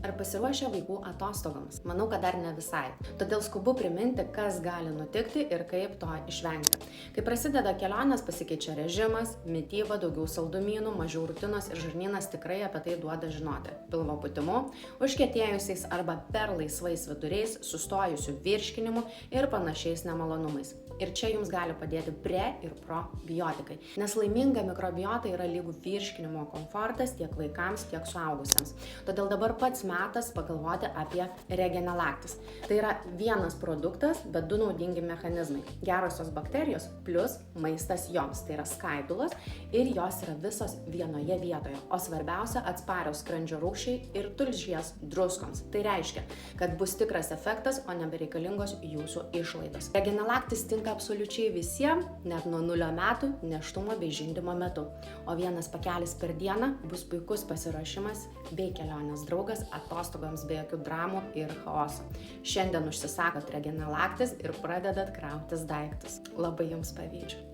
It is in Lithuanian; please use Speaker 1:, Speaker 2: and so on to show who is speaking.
Speaker 1: Ar pasiruošę vaikų atostogoms? Manau, kad dar ne visai. Todėl skubu priminti, kas gali nutikti ir kaip to išvengti. Kai prasideda kelionės, pasikeičia režimas, mityba, daugiau saldumynų, mažiau rutinos ir žarnynas tikrai apie tai duoda žinoti. Pilvo pūtimu, užkietėjusiais arba per laisvais viduriais, sustojusiu virškinimu ir panašiais nemalonumais. Ir čia jums gali padėti pre- ir probiotikai. Nes laiminga mikrobiota yra lygų virškinimo komfortas tiek vaikams, tiek suaugusiems. Todėl dabar pats metas pagalvoti apie Regenelactis. Tai yra vienas produktas, bet du naudingi mechanizmai. Gerosios bakterijos plus maistas joms. Tai yra skaidulos ir jos yra visos vienoje vietoje. O svarbiausia, atsparios skrandžio rūgščiai ir tulžies druskoms. Tai reiškia, kad bus tikras efektas, o nebereikalingos jūsų išlaidos. Regenelactis tinka absoliučiai visiems, net nuo 0 metų nėštumo bei žindymo metu. O vienas pakelis per dieną bus puikus pasiruošimas bei kelionės draugas atostogoms be jokių dramų ir chaoso. Šiandien užsisakot Regenelactis ir pradedat krautis daiktus. Labai jums pavydžiu.